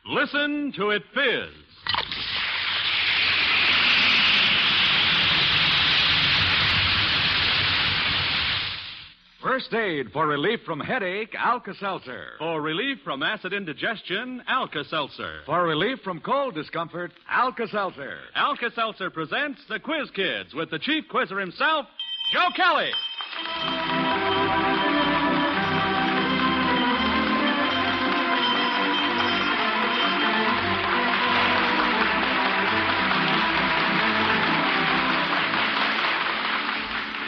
Listen to it fizz. First aid for relief from headache, Alka-Seltzer. For relief from acid indigestion, Alka-Seltzer. For relief from cold discomfort, Alka-Seltzer. Alka-Seltzer presents the Quiz Kids with the chief quizzer himself, Joe Kelly.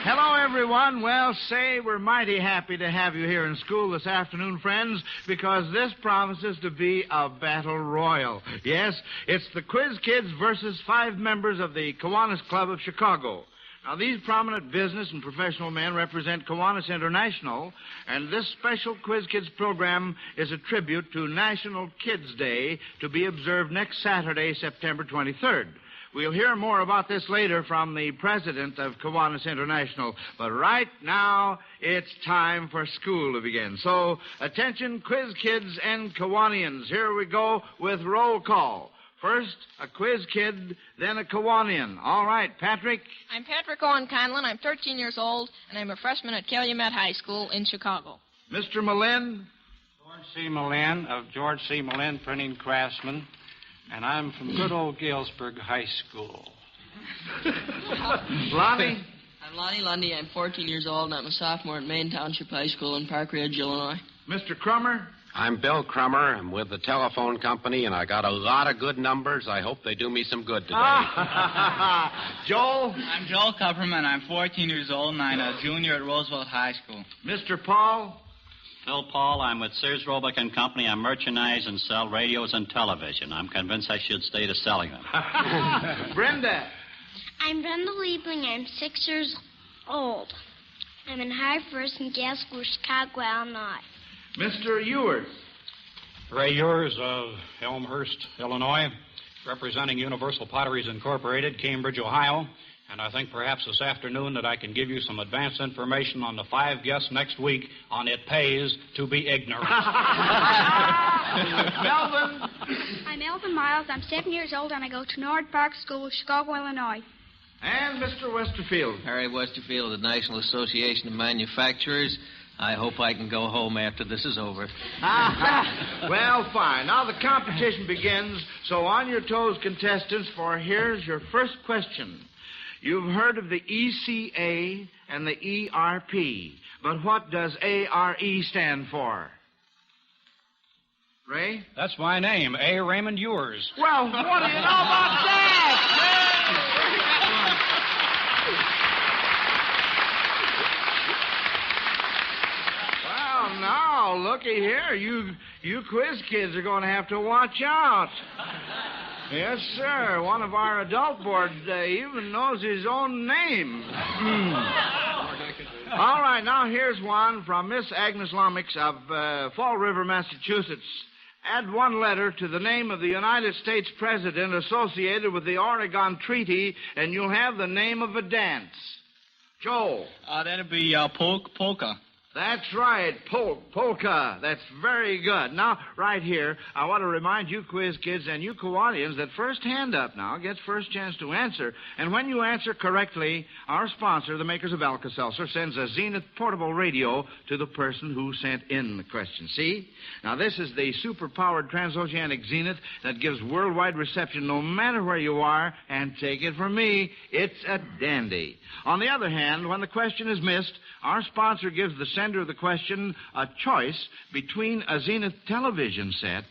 Hello, everyone. Well, say, we're mighty happy to have you here in school this afternoon, friends, because this promises to be a battle royal. Yes, it's the Quiz Kids versus 5 members of the Kiwannis Club of Chicago. Now, these prominent business and professional men represent Kiwannis International, and this special Quiz Kids program is a tribute to National Kids Day to be observed next Saturday, September 23rd. We'll hear more about this later from the president of Kiwannis International. But right now, it's time for school to begin. So, attention, Quiz Kids and Kiwanians. Here we go with roll call. First, a Quiz Kid, then a Kiwanian. All right, Patrick? I'm Patrick Owen Conlon. I'm 13 years old, and I'm a freshman at Calumet High School in Chicago. Mr. Malin? George C. Malin of George C. Malin Printing Craftsman. And I'm from good old Galesburg High School. Lonnie? I'm Lonnie Lundy. I'm 14 years old, and I'm a sophomore at Maine Township High School in Park Ridge, Illinois. Mr. Crummer? I'm Bill Crummer. I'm with the telephone company, and I got a lot of good numbers. I hope they do me some good today. Joel? I'm Joel Kupperman. I'm 14 years old, and I'm a junior at Roosevelt High School. Mr. Paul? Phil Paul, I'm with Sears Roebuck and Company. I merchandise and sell radios and television. I'm convinced I should stay to selling them. Brenda? I'm Brenda Liebling. I'm 6 years old. I'm in High First in Gasco, Chicago, Illinois. Mr. Ewers? Ray Ewers of Elmhurst, Illinois, representing Universal Potteries Incorporated, Cambridge, Ohio. And I think perhaps this afternoon that I can give you some advance information on the 5 guests next week on It Pays to Be Ignorant. Melvin? I'm Elvin Miles. I'm 7 years old, and I go to Norwood Park School, Chicago, Illinois. And Mr. Westerfield? Harry Westerfield of the National Association of Manufacturers. I hope I can go home after this is over. Well, fine. Now the competition begins, so on your toes, contestants, for here's your first question. You've heard of the ECA and the ERP, but what does ARE stand for? Ray? That's my name, A. Raymond Ewers. Well, what do you know about that? Well, now, looky here. You quiz kids are going to have to watch out. Yes, sir. One of our adult board even knows his own name. All right, now here's one from Miss Agnes Lomax of Fall River, Massachusetts. Add 1 letter to the name of the United States president associated with the Oregon Treaty, and you'll have the name of a dance. Joel. That'd be polka. That's right, polka. That's very good. Now, right here, I want to remind you quiz kids and you Kiwanians that first hand up now gets first chance to answer. And when you answer correctly, our sponsor, the makers of Alka-Seltzer, sends a Zenith portable radio to the person who sent in the question. See? Now, this is the super-powered transoceanic Zenith that gives worldwide reception no matter where you are. And take it from me, it's a dandy. On the other hand, when the question is missed, our sponsor gives the sender of the question a choice between a Zenith television set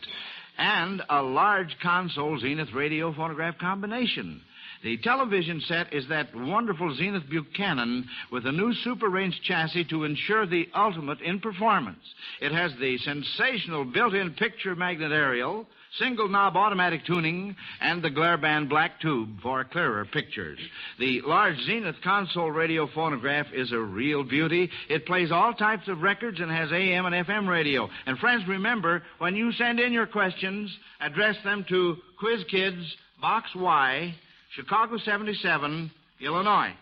and a large console Zenith radio phonograph combination. The television set is that wonderful Zenith Buchanan with a new super range chassis to ensure the ultimate in performance. It has the sensational built-in picture magnet aerial, single knob automatic tuning, and the glare band black tube for clearer pictures. The large Zenith console radio phonograph is a real beauty. It plays all types of records and has AM and FM radio. And friends, remember, when you send in your questions, address them to Quiz Kids, Box Y, Chicago 77, Illinois.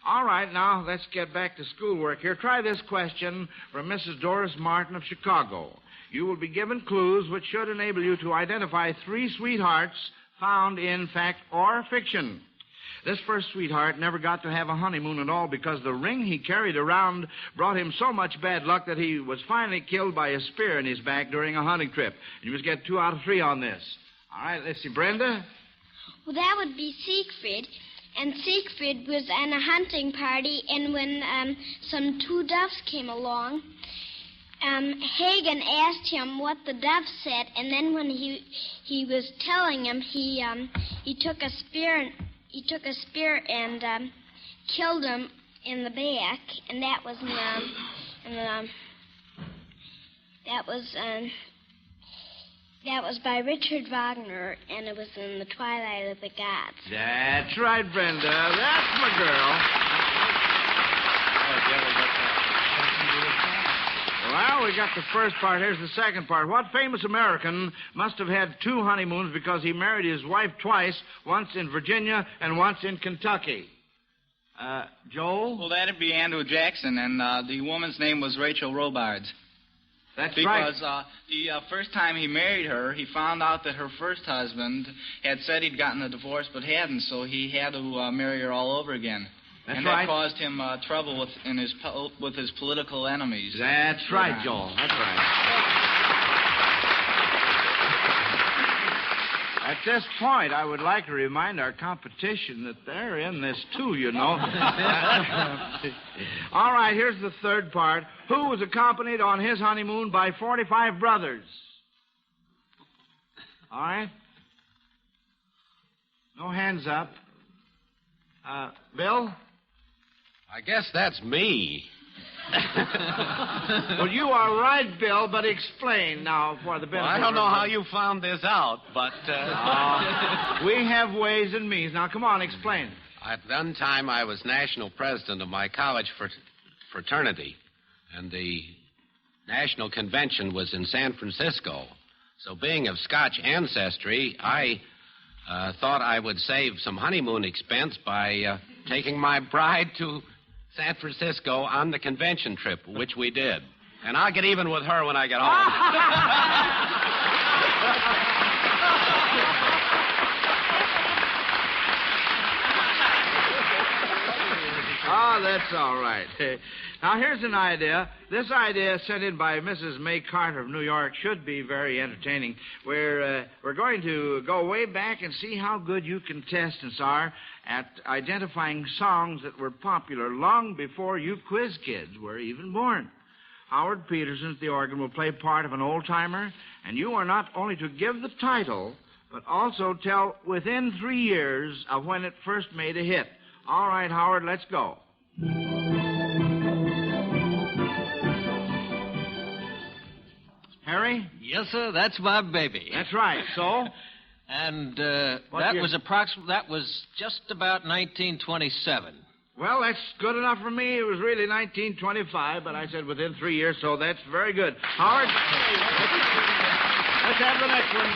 All right, now let's get back to schoolwork here. Try this question from Mrs. Doris Martin of Chicago. You will be given clues which should enable you to identify 3 sweethearts found in fact or fiction. This first sweetheart never got to have a honeymoon at all because the ring he carried around brought him so much bad luck that he was finally killed by a spear in his back during a hunting trip. You must get 2 out of 3 on this. All right, let's see. Brenda? Well, that would be Siegfried. And Siegfried was on a hunting party, and when some 2 doves came along, Hagen asked him what the doves said, and then when he was telling him, he took a spear and killed him in the back, and that was that was by Richard Wagner, and it was in The Twilight of the Gods. That's right, Brenda. That's my girl. Well, we got the first part. Here's the second part. What famous American must have had 2 honeymoons because he married his wife twice, once in Virginia and once in Kentucky? Joel? Well, that'd be Andrew Jackson, and the woman's name was Rachel Robards. That's right. Because the first time he married her, he found out that her first husband had said he'd gotten a divorce but hadn't, so he had to marry her all over again. That's and right. that caused him trouble with his political enemies. That's right, Joel. That's right. At this point, I would like to remind our competition that they're in this, too, you know. All right, here's the third part. Who was accompanied on his honeymoon by 45 brothers? All right. No hands up. Bill? I guess that's me. Well, you are right, Bill, but explain now for the benefit. Well, I don't know how you found this out, but... we have ways and means. Now, come on, explain. At one time, I was national president of my college fraternity, and the national convention was in San Francisco. So being of Scotch ancestry, I thought I would save some honeymoon expense by taking my bride to San Francisco on the convention trip, which we did. And I'll get even with her when I get home. Oh, that's all right. Now, here's an idea. This idea sent in by Mrs. May Carter of New York should be very entertaining. We're going to go way back and see how good you contestants are at identifying songs that were popular long before you quiz kids were even born. Howard Peterson at the organ will play part of an old-timer, and you are not only to give the title, but also tell within 3 years of when it first made a hit. All right, Howard, let's go. Harry? Yes, sir, that's my baby. That's right. So? And that was just about 1927. Well, that's good enough for me. It was really 1925, but I said within 3 years, so that's very good. Howard, let's have the next one.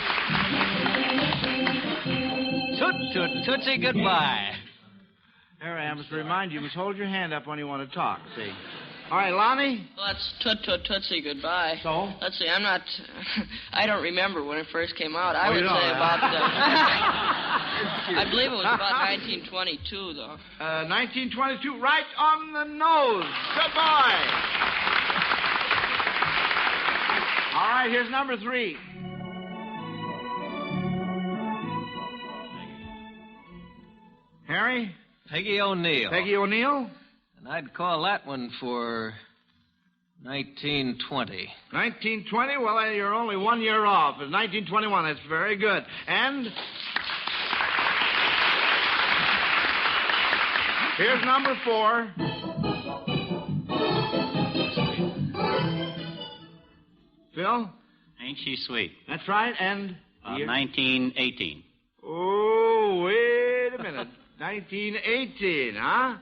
Toot, toot, tootsie, goodbye. Harry, I must remind you, you must hold your hand up when you want to talk, see? All right, Lonnie? Well, that's Toot Toot Tootsie Goodbye. So? Let's see, I don't remember when it first came out. I Oh, would you don't, say huh? about, I believe it was about 1922, though. 1922, right on the nose. Good boy. All right, here's number 3. Harry? Peggy O'Neill. Peggy O'Neill? And I'd call that one for 1920. 1920? Well, you're only 1 year off. It's 1921. That's very good. And here's number 4. Phil? Ain't She Sweet? That's right. And 1918. Oh, wait a minute. 1918, huh?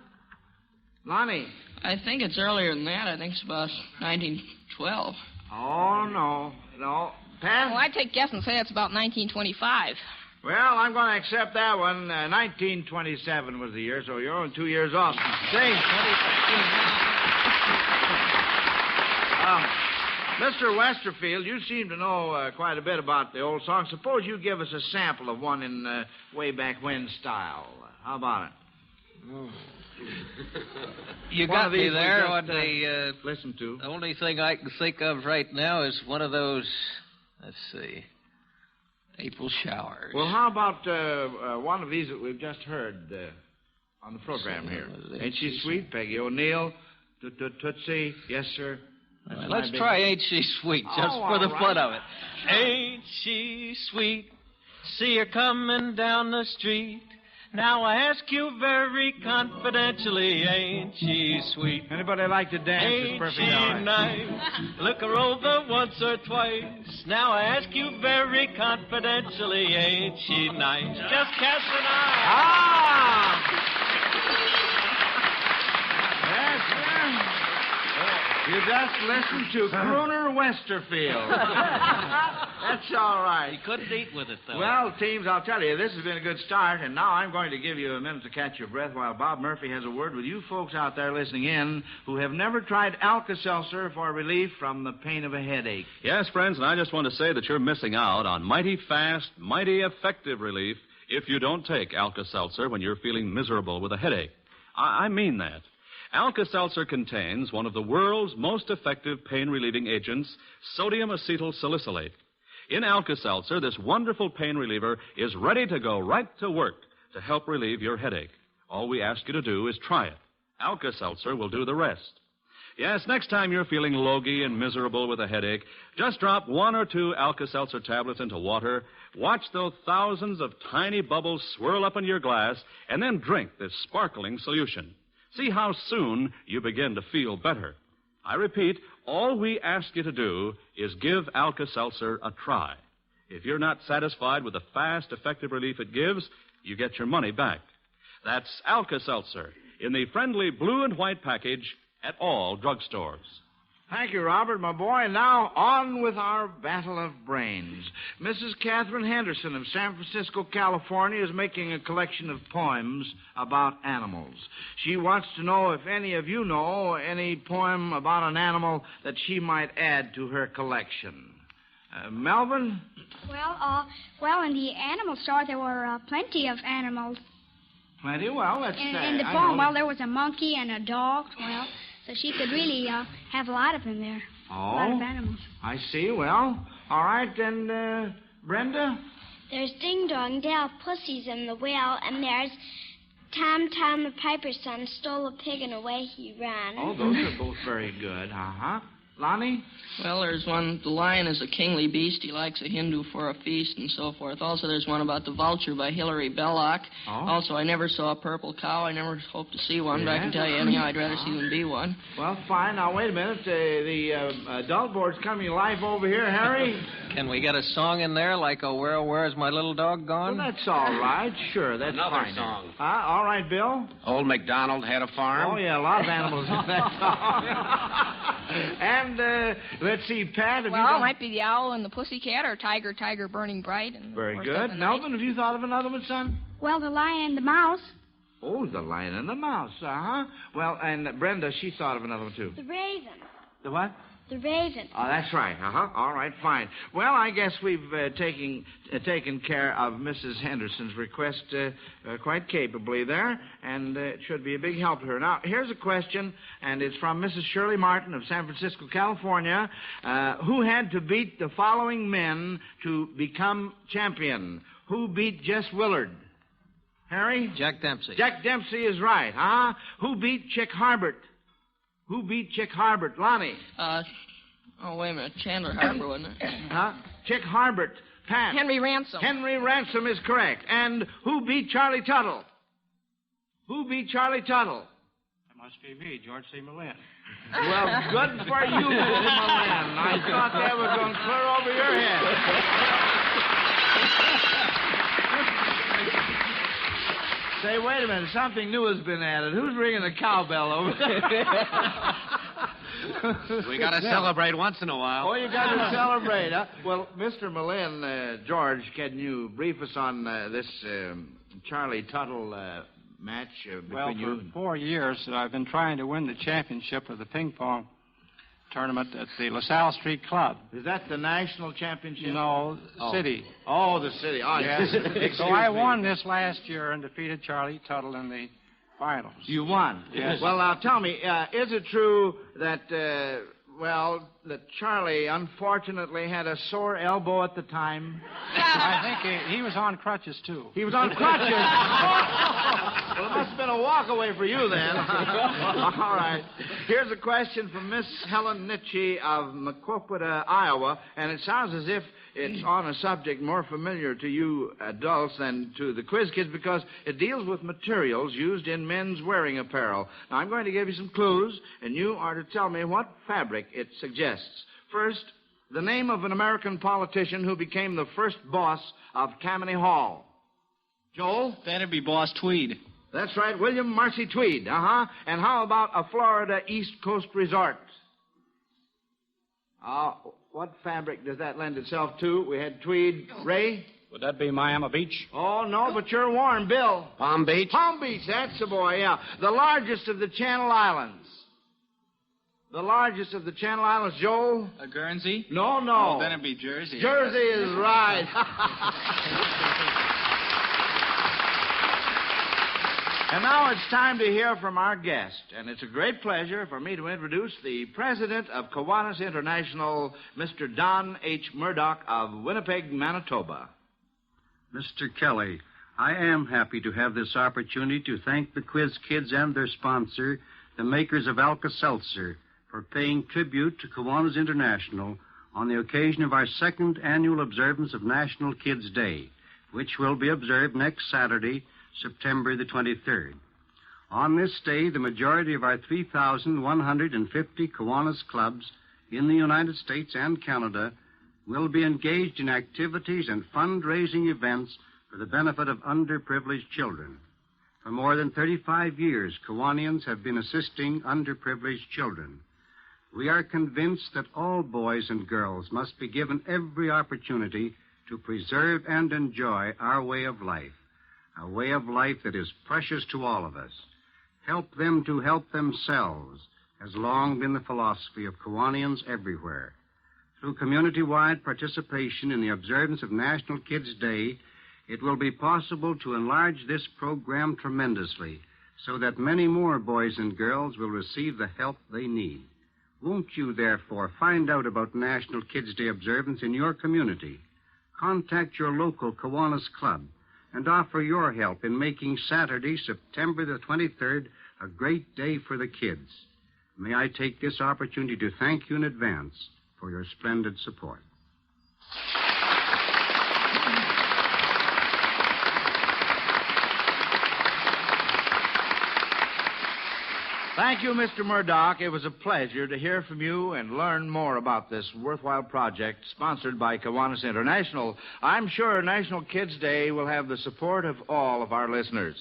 Lonnie? I think it's earlier than that. I think it's about 1912. Oh, no. No. Pat? Well, I'd take a guess and say it's about 1925. Well, I'm going to accept that one. 1927 was the year, so you're only 2 years off. Say, Mr. Westerfield, you seem to know quite a bit about the old song. Suppose you give us a sample of one in way back when style. How about it? You One got of me these we there just, on the... listen to. The only thing I can think of right now is one of those, let's see, April showers. Well, how about one of these that we've just heard on the program here? Ain't She Sweet? Peggy O'Neill, Tootsie, yes, sir. Well, let's try Ain't She Sweet, just for the fun of it. Ain't she sweet? See her coming down the street. Now I ask you very confidentially, ain't she sweet? Anybody like to dance? Ain't It's perfectly she all right. nice? Look her over once or twice. Now I ask you very confidentially, ain't she nice? Just cast an eye. Ah! Yes, sir. You just listened to Crooner Westerfield. That's all right. He couldn't eat with it, though. Well, teams, I'll tell you, this has been a good start, and now I'm going to give you a minute to catch your breath while Bob Murphy has a word with you folks out there listening in who have never tried Alka-Seltzer for relief from the pain of a headache. Yes, friends, and I just want to say that you're missing out on mighty fast, mighty effective relief if you don't take Alka-Seltzer when you're feeling miserable with a headache. I mean that. Alka-Seltzer contains one of the world's most effective pain-relieving agents, sodium acetyl salicylate. In Alka-Seltzer, this wonderful pain reliever is ready to go right to work to help relieve your headache. All we ask you to do is try it. Alka-Seltzer will do the rest. Yes, next time you're feeling logy and miserable with a headache, just drop 1 or 2 Alka-Seltzer tablets into water, watch those thousands of tiny bubbles swirl up in your glass, and then drink this sparkling solution. See how soon you begin to feel better. I repeat, all we ask you to do is give Alka-Seltzer a try. If you're not satisfied with the fast, effective relief it gives, you get your money back. That's Alka-Seltzer in the friendly blue and white package at all drugstores. Thank you, Robert, my boy. Now, on with our battle of brains. Mrs. Catherine Henderson of San Francisco, California, is making a collection of poems about animals. She wants to know if any of you know any poem about an animal that she might add to her collection. Melvin? Well, in the animal store, there were plenty of animals. Plenty? Well, let's say. In the poem, well, there was a monkey and a dog. Well, so she could really have a lot of them there. Oh, a lot of animals. I see. Well, all right, then, Brenda? There's Ding Dong Dell, Pussies in the Well, and there's Tom Tom the Piper's son stole a pig and away he ran. Oh, those are both very good. Uh-huh. Lonnie? Well, there's one, the lion is a kingly beast. He likes a Hindu for a feast and so forth. Also, there's one about the vulture by Hilary Belloc. Oh. Also, I never saw a purple cow. I never hope to see one, but I can tell you anyhow, I'd rather see than be one. Well, fine. Now, wait a minute. The adult board's coming live over here. Harry? Can we get a song in there like, oh, where's my little dog gone? Well, that's all right. Sure, that's Another fine. song. All right, Bill? Old MacDonald had a farm. Oh, yeah, a lot of animals in that song. And, let's see, Pat, Well, it might be the owl and the pussycat, or tiger, tiger burning bright. And very good. Melvin, have you thought of another one, son? Well, the lion and the mouse. Oh, the lion and the mouse, uh-huh. Well, and Brenda, she thought of another one, too. The raven. The what? The raven. Oh, that's right. Uh-huh. All right, fine. Well, I guess we've taken care of Mrs. Henderson's request quite capably there, and it should be a big help to her. Now, here's a question, and it's from Mrs. Shirley Martin of San Francisco, California, who had to beat the following men to become champion. Who beat Jess Willard? Harry? Jack Dempsey. Jack Dempsey is right, huh? Who beat Chick Harbert? Who beat Chick Harbert? Lonnie? Wait a minute. Chandler Harper, wasn't it? Huh? Chick Harbert. Pat? Henry Ransom. Henry Ransom is correct. And who beat Charlie Tuttle? Who beat Charlie Tuttle? That must be me, George C. Millin. Well, good for you, Mr. Millin. I thought that was going to clear over your head. Say, wait a minute. Something new has been added. Who's ringing the cowbell over there? We got to celebrate once in a while. Oh, you got to celebrate, huh? Well, Mr. Millin, George, can you brief us on this Charlie Tuttle match between you? Well, for 4 years, I've been trying to win the championship of the ping pong tournament at the LaSalle Street Club. Is that the national championship? No, city. Oh, the city. Oh, yes. Excuse So I me. won this last year and defeated Charlie Tuttle in the finals. You won? Yes. Well, now tell me, is it true that, that Charlie unfortunately had a sore elbow at the time? I think he was on crutches, too. He was on crutches? Well, it must have been a walk away for you then. All right. Here's a question from Miss Helen Nitchie of Maquoketa, Iowa, and it sounds as if it's on a subject more familiar to you adults than to the quiz kids because it deals with materials used in men's wearing apparel. Now, I'm going to give you some clues, and you are to tell me what fabric it suggests. First, the name of an American politician who became the first boss of Tammany Hall. Joel? That'd be Boss Tweed. That's right, William Marcy Tweed. Uh-huh. And how about a Florida East Coast resort? What fabric does that lend itself to? We had tweed. Ray? Would that be Miami Beach? Oh, no, but you're warm, Bill. Palm Beach? Palm Beach, that's the boy, yeah. The largest of the Channel Islands. The largest of the Channel Islands, Joel? Guernsey? No. Oh, then it'd be Jersey. Jersey is right. And now it's time to hear from our guest. And it's a great pleasure for me to introduce the president of Kiwannis International, Mr. Don H. Murdoch of Winnipeg, Manitoba. Mr. Kelly, I am happy to have this opportunity to thank the Quiz Kids and their sponsor, the makers of Alka-Seltzer, for paying tribute to Kiwannis International on the occasion of our second annual observance of National Kids Day, which will be observed next Saturday, September the 23rd. On this day, the majority of our 3,150 Kiwannis clubs in the United States and Canada will be engaged in activities and fundraising events for the benefit of underprivileged children. For more than 35 years, Kiwanians have been assisting underprivileged children. We are convinced that all boys and girls must be given every opportunity to preserve and enjoy our way of life. A way of life that is precious to all of us. Help them to help themselves has long been the philosophy of Kiwanians everywhere. Through community-wide participation in the observance of National Kids Day, it will be possible to enlarge this program tremendously so that many more boys and girls will receive the help they need. Won't you, therefore, find out about National Kids Day observance in your community? Contact your local Kiwannis club and offer your help in making Saturday, September the 23rd, a great day for the kids. May I take this opportunity to thank you in advance for your splendid support. Thank you, Mr. Murdoch. It was a pleasure to hear from you and learn more about this worthwhile project sponsored by Kiwannis International. I'm sure National Kids Day will have the support of all of our listeners.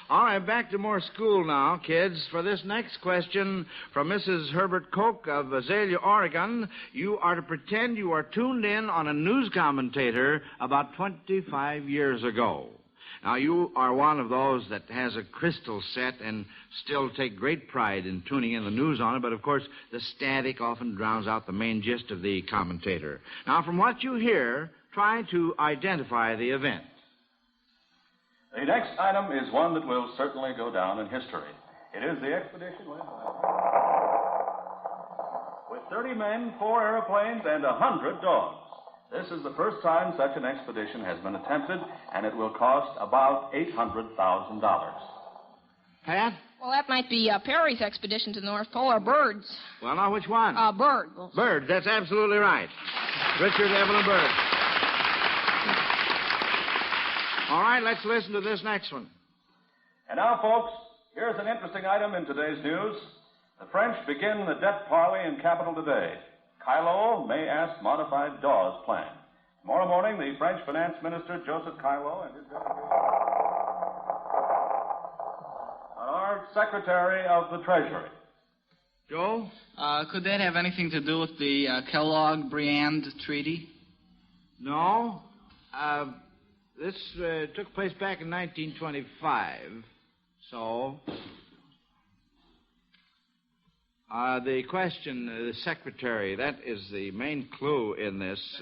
All right, back to more school now, kids. For this next question from Mrs. Herbert Koch of Azalea, Oregon, you are to pretend you are tuned in on a news commentator about 25 years ago. Now, you are one of those that has a crystal set and still take great pride in tuning in the news on it, but of course, the static often drowns out the main gist of the commentator. Now, from what you hear, try to identify the event. The next item is one that will certainly go down in history. It is the expedition with 30 men, 4 airplanes, and 100 dogs. This is the first time such an expedition has been attempted, and it will cost about $800,000. Pat? Well, that might be Perry's expedition to the North Pole, or Bird's. Well, now, which one? Bird. Bird, that's absolutely right. Richard Evelyn Bird. All right, let's listen to this next one. And now, folks, here's an interesting item in today's news. The French begin the debt parley in capital today. Kylo may ask modified Dawes plan. Tomorrow morning, the French finance minister, Joseph Kylo, and his our Secretary of the Treasury. Joe? Could that have anything to do with the Kellogg-Briand Treaty? No. This took place back in 1925. So, The question, the secretary, that is the main clue in this.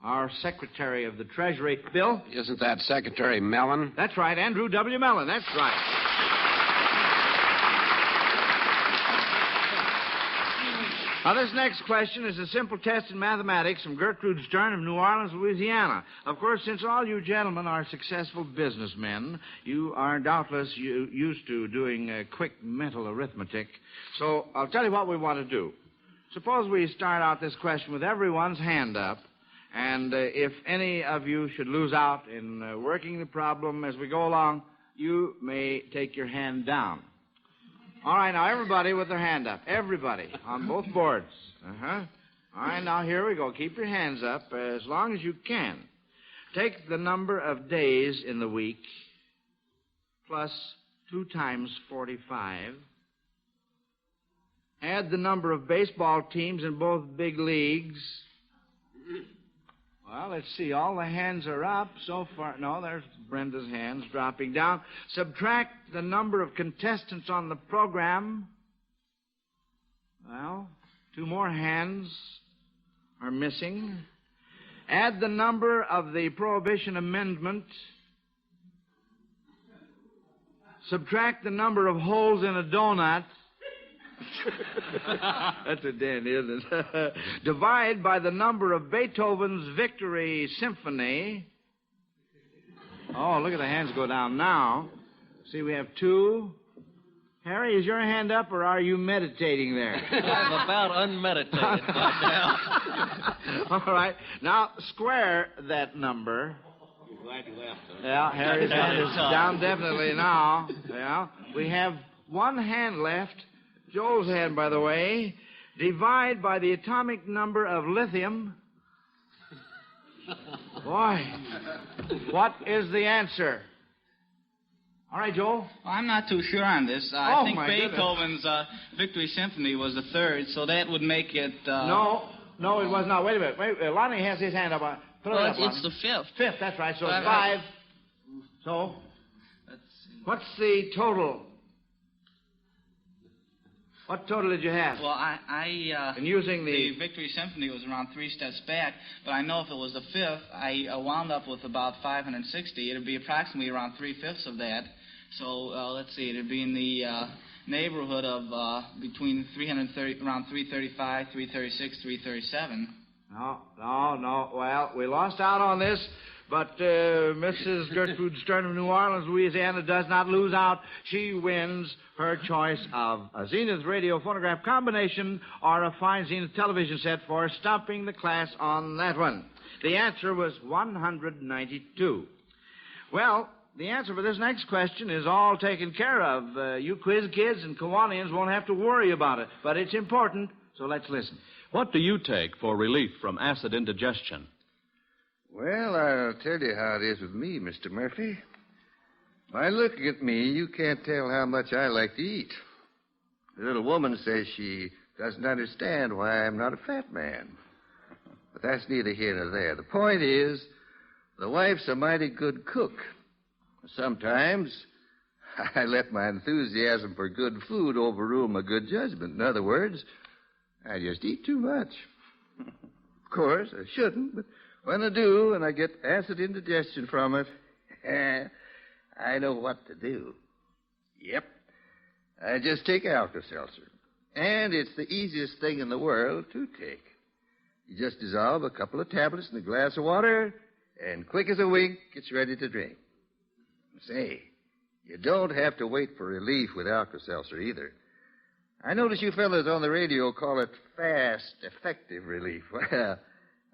Our Secretary of the Treasury. Bill? Isn't that Secretary Mellon? That's right, Andrew W. Mellon. That's right. Now, this next question is a simple test in mathematics from Gertrude Stern of New Orleans, Louisiana. Of course, since all you gentlemen are successful businessmen, you are doubtless used to doing quick mental arithmetic. So I'll tell you what we want to do. Suppose we start out this question with everyone's hand up, and if any of you should lose out in working the problem as we go along, you may take your hand down. All right, now, everybody with their hand up. Everybody on both boards. Uh-huh. All right, now, here we go. Keep your hands up as long as you can. Take the number of days in the week plus 2 times 45. Add the number of baseball teams in both big leagues. Well, let's see. All the hands are up so far. No, there's Brenda's hands dropping down. Subtract the number of contestants on the program. Well, 2 more hands are missing. Add the number of the Prohibition Amendment. Subtract the number of holes in a donut. That's a dandy, isn't it? Divide by the number of Beethoven's Victory Symphony. Oh, look at the hands go down now. See, we have 2. Harry, is your hand up, or are you meditating there? I'm about unmeditated right now. All right. Now, square that number. Glad you left. Yeah, Harry's hand is down definitely now. Yeah. We have 1 hand left. Joel's hand, by the way. Divide by the atomic number of lithium. Boy, what is the answer? All right, Joel. Well, I'm not too sure on this. I think Beethoven's Victory Symphony was the 3rd, so that would make it... No, it was not. Wait a minute. Lonnie has his hand up. Put it up, it's the 5th. 5th, that's right. So it's 5. So, what's the total? What total did you have? Well, and using the Victory Symphony was around 3 steps back, but I know if it was the 5th, I wound up with about 560. It would be approximately around 3/5 of that. So let's see, it would be in the neighborhood of between 330, around 335, 336, 337. No. Well, we lost out on this. But Mrs. Gertrude Stern of New Orleans, Louisiana, does not lose out. She wins her choice of a Zenith radio phonograph combination or a fine Zenith television set for stopping the class on that one. The answer was 192. Well, the answer for this next question is all taken care of. You quiz kids and Kiwannians won't have to worry about it. But it's important, so let's listen. What do you take for relief from acid indigestion? Well, I'll tell you how it is with me, Mr. Murphy. By looking at me, you can't tell how much I like to eat. The little woman says she doesn't understand why I'm not a fat man. But that's neither here nor there. The point is, the wife's a mighty good cook. Sometimes I let my enthusiasm for good food overrule my good judgment. In other words, I just eat too much. Of course, I shouldn't, but when I do and I get acid indigestion from it, I know what to do. Yep. I just take Alka-Seltzer. And it's the easiest thing in the world to take. You just dissolve a couple of tablets in a glass of water, and quick as a wink, it's ready to drink. Say, you don't have to wait for relief with Alka-Seltzer either. I notice you fellas on the radio call it fast, effective relief. Well,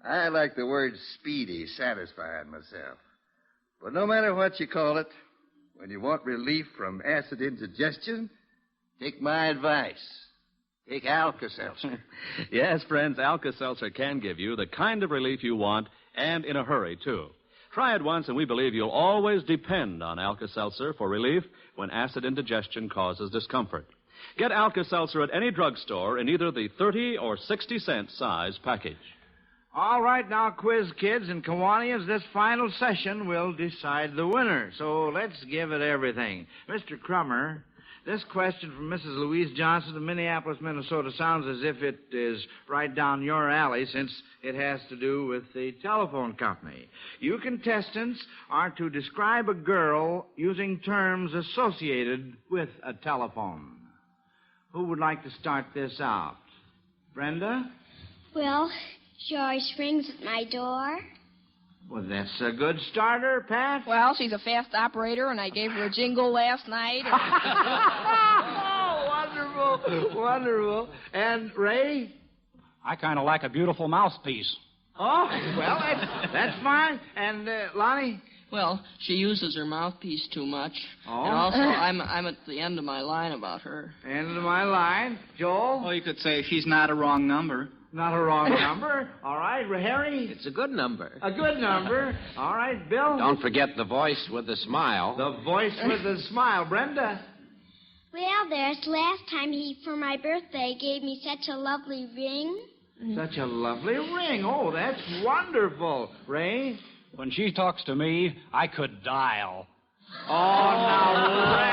I like the word speedy, satisfying myself. But no matter what you call it, when you want relief from acid indigestion, take my advice. Take Alka-Seltzer. Yes, friends, Alka-Seltzer can give you the kind of relief you want, and in a hurry, too. Try it once, and we believe you'll always depend on Alka-Seltzer for relief when acid indigestion causes discomfort. Get Alka-Seltzer at any drugstore in either the 30 or 60-cent size package. All right, now, quiz kids and Kiwannians, this final session will decide the winner. So let's give it everything. Mr. Crummer, This question from Mrs. Louise Johnson of Minneapolis, Minnesota sounds as if it is right down your alley since it has to do with the telephone company. You contestants are to describe a girl using terms associated with a telephone. Who would like to start this out? Brenda? Well, she always rings at my door. Well, that's a good starter, Pat. Well, she's a fast operator, and I gave her a jingle last night. Oh, wonderful, wonderful. And Ray? I kind of like a beautiful mouthpiece. Oh, well, that's fine. And Lonnie? Well, she uses her mouthpiece too much. Oh. And also, I'm at the end of my line about her. End of my line. Joel? Oh, you could say she's not a wrong number. Not a wrong number. All right, Harry? It's a good number. A good number. All right, Bill? Don't forget the voice with the smile. The voice with the smile. Brenda? Well, there's last time he, for my birthday, gave me such a lovely ring. Such a lovely ring. Oh, that's wonderful. Ray? When she talks to me, I could dial. Oh, now, Ray.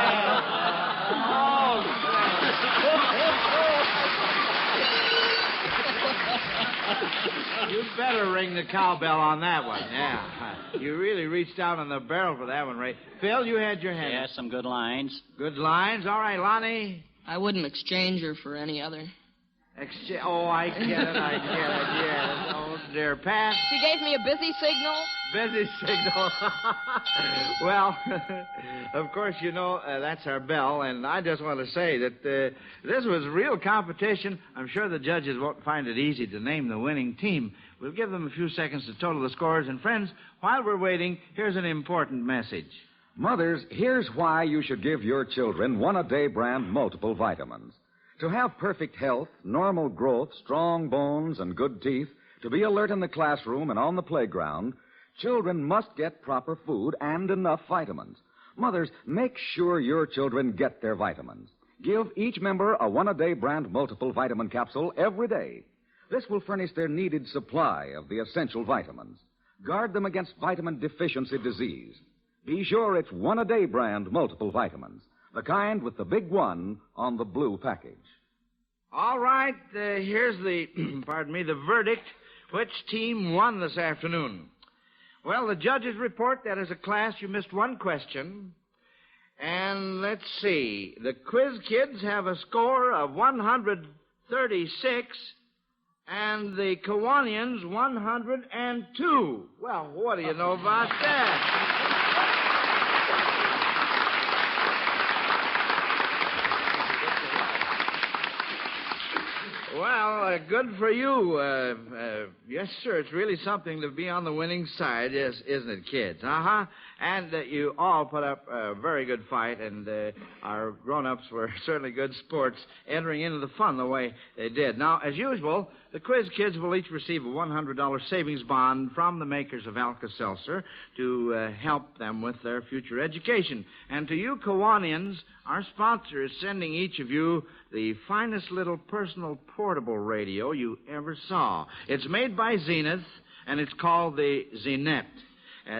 You better ring the cowbell on that one. Yeah. You really reached out on the barrel for that one, Ray. Phil, you had your hand. Yes, some good lines. Good lines. All right, Lonnie. I wouldn't exchange her for any other. Oh, I get it. Yes. Oh, dear. Pat? She gave me a busy signal. Busy signal. Well, of course, you know, that's our bell, and I just want to say that this was real competition. I'm sure the judges won't find it easy to name the winning team. We'll give them a few seconds to total the scores. And, friends, while we're waiting, here's an important message. Mothers, here's why you should give your children one-a-day brand multiple vitamins. To have perfect health, normal growth, strong bones, and good teeth, to be alert in the classroom and on the playground, children must get proper food and enough vitamins. Mothers, make sure your children get their vitamins. Give each member a one-a-day brand multiple vitamin capsule every day. This will furnish their needed supply of the essential vitamins. Guard them against vitamin deficiency disease. Be sure it's one-a-day brand multiple vitamins. The kind with the big one on the blue package. All right, here's the, the verdict. Which team won this afternoon? Well, the judges report that as a class you missed one question. And let's see. The Quiz Kids have a score of 136, and the Kiwannians 102. Well, what do you know about that? Well, good for you. Yes, sir, it's really something to be on the winning side, yes, isn't it, kids? Uh-huh. And you all put up a very good fight, and our grown-ups were certainly good sports entering into the fun the way they did. Now, as usual, the Quiz Kids will each receive a $100 savings bond from the makers of Alka-Seltzer to help them with their future education. And to you Kiwannians, our sponsor is sending each of you the finest little personal portable radio you ever saw. It's made by Zenith, and it's called the Zenette.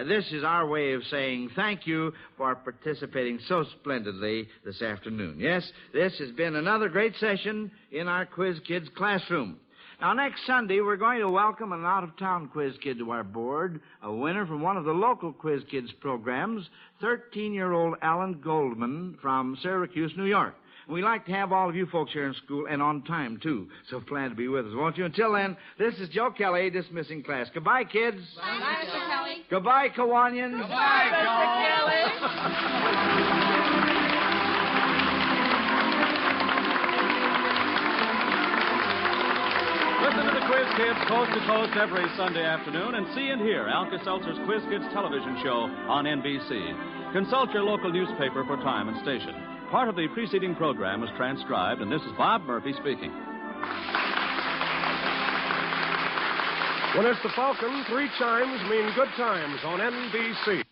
This is our way of saying thank you for participating so splendidly this afternoon. Yes, this has been another great session in our Quiz Kids classroom. Now, next Sunday, we're going to welcome an out-of-town quiz kid to our board, a winner from one of the local Quiz Kids programs, 13-year-old Alan Goldman from Syracuse, New York. We'd like to have all of you folks here in school and on time, too. So plan to be with us, won't you? Until then, this is Joe Kelly dismissing class. Goodbye, kids. Bye, Mr. Kelly. Goodbye, Kiwannians. Goodbye, Mr. Kelly. Listen to the Quiz Kids coast to coast every Sunday afternoon and see and hear Alka-Seltzer's Quiz Kids television show on NBC. Consult your local newspaper for time and station. Part of the preceding program was transcribed, and this is Bob Murphy speaking. When it's the Falcon, 3 chimes mean good times on NBC.